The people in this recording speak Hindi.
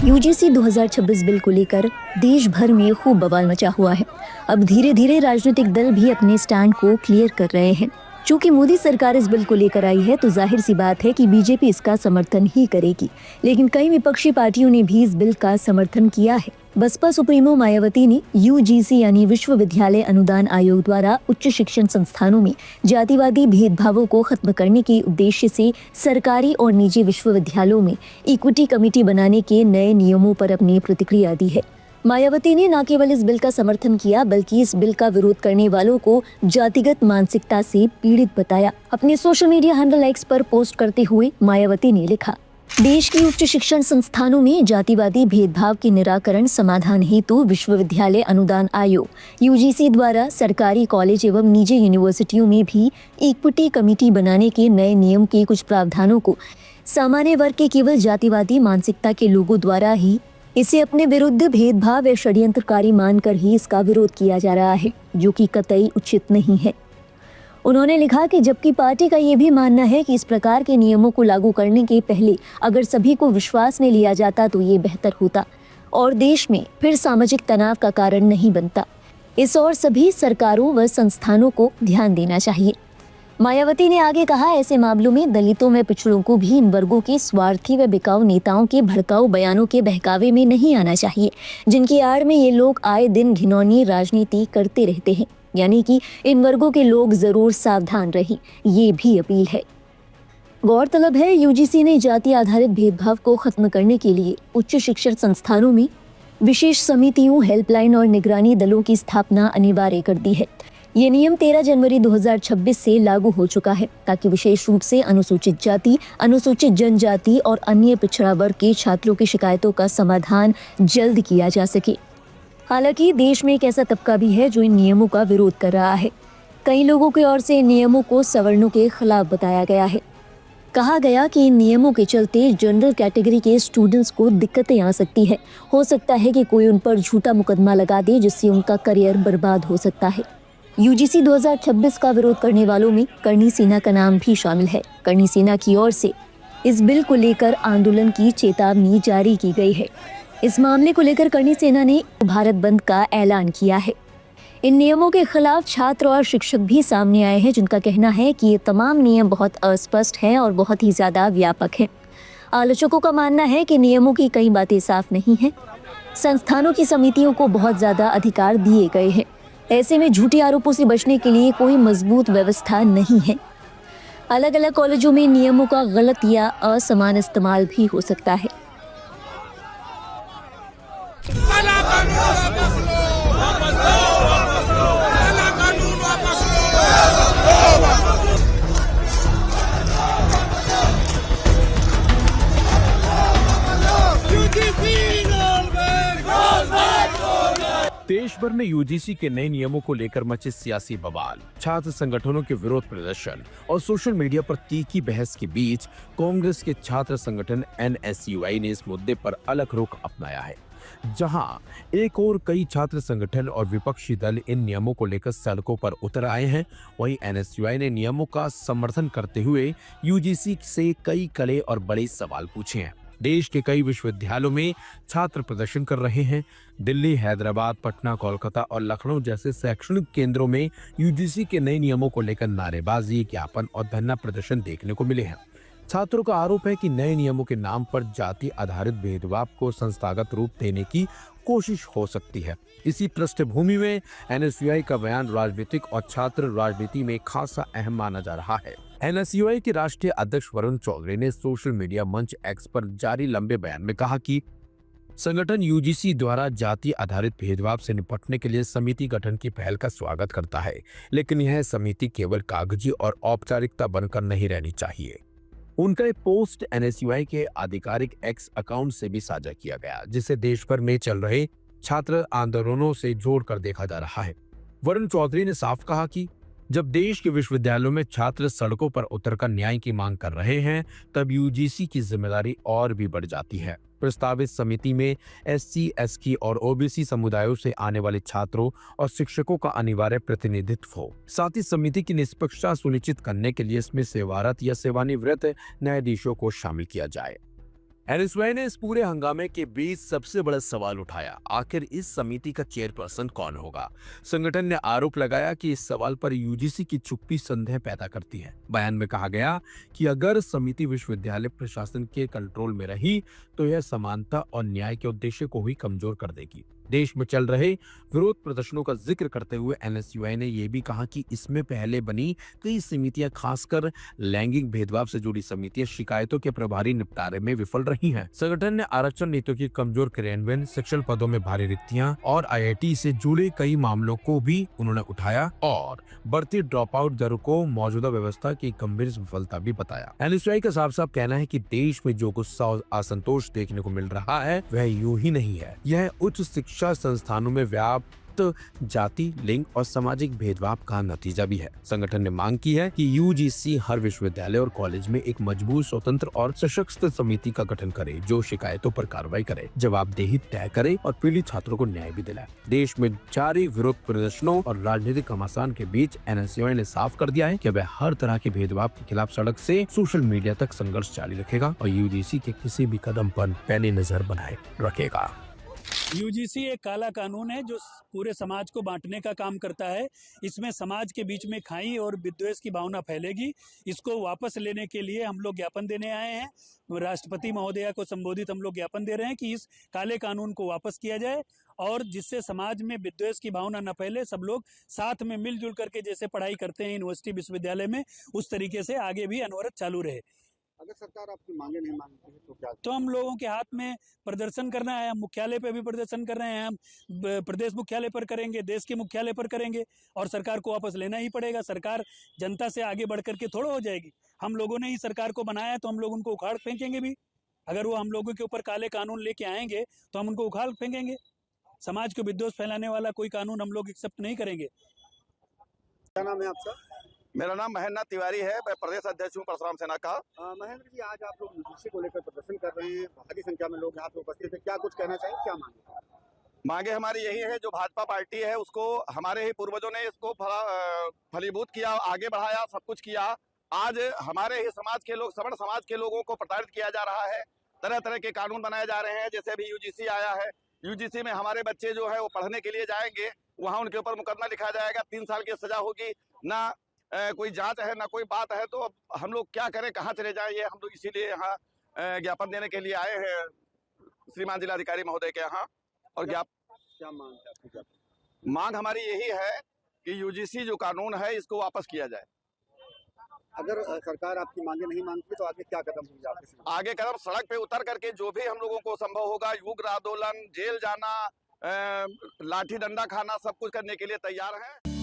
यूजीसी 2026 बिल को लेकर देश भर में खूब बवाल मचा हुआ है। अब धीरे धीरे राजनीतिक दल भी अपने स्टैंड को क्लियर कर रहे हैं। चूंकि मोदी सरकार इस बिल को लेकर आई है तो जाहिर सी बात है कि बीजेपी इसका समर्थन ही करेगी, लेकिन कई विपक्षी पार्टियों ने भी इस बिल का समर्थन किया है। बसपा सुप्रीमो मायावती ने यूजीसी यानी विश्वविद्यालय अनुदान आयोग द्वारा उच्च शिक्षण संस्थानों में जातिवादी भेदभावों को खत्म करने के उद्देश्य से सरकारी और निजी विश्वविद्यालयों में इक्विटी कमेटी बनाने के नए नियमों पर अपनी प्रतिक्रिया दी है। मायावती ने न केवल इस बिल का समर्थन किया बल्कि इस बिल का विरोध करने वालों को जातिगत मानसिकता से पीड़ित बताया। अपने सोशल मीडिया हैंडल एक्स पर पोस्ट करते हुए मायावती ने लिखा, देश की उच्च शिक्षण संस्थानों में जातिवादी भेदभाव के निराकरण समाधान हेतु विश्वविद्यालय अनुदान आयोग यूजीसी द्वारा सरकारी कॉलेज एवं निजी यूनिवर्सिटियों में भी इक्विटी कमेटी बनाने के नए नियम के कुछ प्रावधानों को सामान्य वर्ग के केवल जातिवादी मानसिकता के लोगों द्वारा ही इसे अपने विरुद्ध भेदभाव व षड्यंत्रकारी मानकर ही इसका विरोध किया जा रहा है, जो कि कतई उचित नहीं है। उन्होंने लिखा कि जबकि पार्टी का ये भी मानना है कि इस प्रकार के नियमों को लागू करने के पहले अगर सभी को विश्वास में लिया जाता तो ये बेहतर होता और देश में फिर सामाजिक तनाव का कारण नहीं बनता। इस और सभी सरकारों व संस्थानों को ध्यान देना चाहिए। मायावती ने आगे कहा, ऐसे मामलों में दलितों में पिछड़ों को भी इन वर्गों के स्वार्थी व बिकाऊ नेताओं के भड़काऊ बयानों के बहकावे में नहीं आना चाहिए, जिनकी आड़ में ये लोग आए दिन घिनौनी राजनीति करते रहते हैं। यानी कि इन वर्गों के लोग जरूर सावधान रहें, ये भी अपील है। गौरतलब है, यूजीसी ने जाति आधारित भेदभाव को खत्म करने के लिए उच्च शिक्षण संस्थानों में विशेष समितियों, हेल्पलाइन और निगरानी दलों की स्थापना अनिवार्य कर दी है। ये नियम 13 जनवरी 2026 से लागू हो चुका है ताकि विशेष रूप से अनुसूचित जाति, अनुसूचित जनजाति और अन्य पिछड़ा वर्ग के छात्रों की शिकायतों का समाधान जल्द किया जा सके। हालांकि देश में एक ऐसा तबका भी है जो इन नियमों का विरोध कर रहा है। कई लोगों की ओर से इन नियमों को सवर्णों के खिलाफ बताया गया है। कहा गया कि इन नियमों के चलते जनरल कैटेगरी के स्टूडेंट्स को दिक्कतें आ सकती है। हो सकता है कि कोई उन पर झूठा मुकदमा लगा दे जिससे उनका करियर बर्बाद हो सकता है। यूजीसी 2026 का विरोध करने वालों में करणी सेना का नाम भी शामिल है। करणी सेना की ओर से इस बिल को लेकर आंदोलन की चेतावनी जारी की गई है। इस मामले को लेकर करणी सेना ने भारत बंद का ऐलान किया है। इन नियमों के खिलाफ छात्र और शिक्षक भी सामने आए हैं, जिनका कहना है कि ये तमाम नियम बहुत अस्पष्ट हैं और बहुत ही ज्यादा व्यापक हैं। आलोचकों का मानना है कि नियमों की कई बातें साफ नहीं हैं। संस्थानों की समितियों को बहुत ज्यादा अधिकार दिए गए हैं। ऐसे में झूठे आरोपों से बचने के लिए कोई मजबूत व्यवस्था नहीं है। अलग अलग कॉलेजों में नियमों का गलत या असमान इस्तेमाल भी हो सकता है। देश भर में यूजीसी के नए नियमों को लेकर मचे सियासी बवाल, छात्र संगठनों के विरोध प्रदर्शन और सोशल मीडिया पर तीखी बहस के बीच कांग्रेस के छात्र संगठन एनएसयूआई ने इस मुद्दे पर अलग रुख अपनाया है। जहां एक और कई छात्र संगठन और विपक्षी दल इन नियमों को लेकर सड़कों पर उतर आए हैं, वहीं एनएसयूआई ने नियमों का समर्थन करते हुए यूजीसी से कई कड़े और बड़े सवाल पूछे हैं। देश के कई विश्वविद्यालयों में छात्र प्रदर्शन कर रहे हैं। दिल्ली, हैदराबाद, पटना, कोलकाता और लखनऊ जैसे शैक्षणिक केंद्रों में यूजीसी के नए नियमों को लेकर नारेबाजी, ज्ञापन और धरना प्रदर्शन देखने को मिले हैं। छात्रों का आरोप है कि नए नियमों के नाम पर जाति आधारित भेदभाव को संस्थागत रूप देने की कोशिश हो सकती है। इसी पृष्ठभूमि में एनएसयूआई का बयान राजनीतिक और छात्र राजनीति में खासा अहम माना जा रहा है। एनएसयूआई के राष्ट्रीय अध्यक्ष वरुण चौधरी ने सोशल मीडिया मंच एक्स पर जारी लंबे बयान में कहा कि संगठन यूजीसी द्वारा जाति आधारित भेदभाव से निपटने के लिए समिति गठन की पहल का स्वागत करता है, लेकिन यह समिति केवल कागजी और औपचारिकता बनकर नहीं रहनी चाहिए। उनका एक पोस्ट एनएसयूआई के आधिकारिक एक्स अकाउंट से भी साझा किया गया, जिसे देश भर में चल रहे छात्र आंदोलनों से जोड़कर देखा जा रहा है। वरुण चौधरी ने साफ कहा कि जब देश के विश्वविद्यालयों में छात्र सड़कों पर उतरकर न्याय की मांग कर रहे हैं, तब यूजीसी की जिम्मेदारी और भी बढ़ जाती है। प्रस्तावित समिति में एससी, एसटी और ओबीसी समुदायों से आने वाले छात्रों और शिक्षकों का अनिवार्य प्रतिनिधित्व हो। साथ ही समिति की निष्पक्षता सुनिश्चित करने के लिए इसमें सेवारत या सेवानिवृत्त न्यायाधीशों को शामिल किया जाए। एनएसयूआई ने इस पूरे हंगामे के बीच सबसे बड़ा सवाल उठाया, आखिर इस समिति का चेयरपर्सन कौन होगा। संगठन ने आरोप लगाया कि इस सवाल पर यूजीसी की चुप्पी संदेह पैदा करती है। बयान में कहा गया कि अगर समिति विश्वविद्यालय प्रशासन के कंट्रोल में रही तो यह समानता और न्याय के उद्देश्य को ही कमजोर कर देगी। देश में चल रहे विरोध प्रदर्शनों का जिक्र करते हुए एनएसयूआई ने यह भी कहा कि इसमें पहले बनी कई समितियां, खासकर लैंगिक भेदभाव से जुड़ी समितियां, शिकायतों के प्रभारी निपटारे में विफल रही हैं। संगठन ने आरक्षण नीतियों की कमजोर क्रियान्वयन, शिक्षण पदों में भारी रिक्तियां और आईआईटी से जुड़े कई मामलों को भी उन्होंने उठाया और बढ़ती ड्रॉप आउट दरों को मौजूदा व्यवस्था की गंभीर विफलता भी बताया। एनएसयूआई का साफ साफ कहना है कि देश में जो गुस्सा और असंतोष देखने को मिल रहा है वह यूं ही नहीं है, यह उच्च शिक्षा संस्थानों में व्याप्त जाति, लिंग और सामाजिक भेदभाव का नतीजा भी है। संगठन ने मांग की है कि यूजीसी हर विश्वविद्यालय और कॉलेज में एक मजबूत, स्वतंत्र और सशक्त समिति का गठन करे जो शिकायतों पर कार्रवाई करे, जवाबदेही तय करे और पीड़ित छात्रों को न्याय भी दिलाए। देश में जारी विरोध प्रदर्शनों और राजनीतिक घमासान के बीच एनएसयूआई ने साफ कर दिया है कि वह हर तरह के भेदभाव के खिलाफ सड़क से सोशल मीडिया तक संघर्ष जारी रखेगा और यूजीसी के किसी भी कदम पर पैनी नजर बनाए रखेगा। यूजीसी एक काला कानून है जो पूरे समाज को बांटने का काम करता है। इसमें समाज के बीच में खाई और विद्वेष की भावना फैलेगी। इसको वापस लेने के लिए हम लोग ज्ञापन देने आए हैं। राष्ट्रपति महोदया को संबोधित हम लोग ज्ञापन दे रहे हैं कि इस काले कानून को वापस किया जाए और जिससे समाज में विद्वेष की भावना न फैले, सब लोग साथ में मिलजुल करके जैसे पढ़ाई करते हैं यूनिवर्सिटी, विश्वविद्यालय में, उस तरीके से आगे भी अनवरत चालू रहे। अगर सरकार आपकी मांगे नहीं मानती है तो क्या? तो हम लोगों के हाथ में प्रदर्शन करना है। हम मुख्यालय पे भी प्रदर्शन कर रहे हैं, हम प्रदेश मुख्यालय पर करेंगे, देश के मुख्यालय पर करेंगे और सरकार को वापस लेना ही पड़ेगा। सरकार जनता से आगे बढ़ करके थोड़ा हो जाएगी। हम लोगों ने ही सरकार को बनाया तो हम लोग उनको उखाड़ फेंकेंगे भी। अगर वो हम लोगों के ऊपर काले कानून लेके आएंगे तो हम उनको उखाड़ फेंकेंगे। समाज को विद्वेष फैलाने वाला कोई कानून हम लोग एक्सेप्ट नहीं करेंगे। क्या नाम है आपका? मेरा नाम महेंद्र तिवारी है। मैं प्रदेश अध्यक्ष हूँ परशुराम सेना का। महेंद्र जी, आज आप लोग यूजीसी को लेकर प्रदर्शन कर रहे हैं, भारी संख्या में लोग यहाँ पे उपस्थित है, क्या कुछ कहना चाहिए, क्या मांगे हमारी यही है, जो भाजपा पार्टी है उसको हमारे ही पूर्वजों ने इसको फलीभूत किया, आगे बढ़ाया, सब कुछ किया। आज हमारे ही समाज के लोग, सवर्ण समाज के लोगों को प्रताड़ित किया जा रहा है। तरह तरह के कानून बनाए जा रहे हैं। जैसे अभी यूजीसी आया है, यूजीसी में हमारे बच्चे जो है वो पढ़ने के लिए जाएंगे, वहाँ उनके ऊपर मुकदमा लिखा जाएगा, 3 साल की सजा होगी, ना कोई जांच है ना कोई बात है। तो अब हम लोग क्या करें, कहाँ चले जाएं? ये हम लोग इसीलिए यहाँ ज्ञापन देने के लिए आए हैं श्रीमान जिलाधिकारी महोदय के यहाँ। और क्या मांग हमारी यही है कि यूजीसी जो कानून है इसको वापस किया जाए। अगर सरकार आपकी मांगे नहीं मानती तो आगे क्या कदम होंगे आपके? आगे कदम सड़क पे उतर करके जो भी हम लोगों को संभव होगा, युग आंदोलन, जेल जाना, लाठी डंडा खाना, सब कुछ करने के लिए तैयार हैं।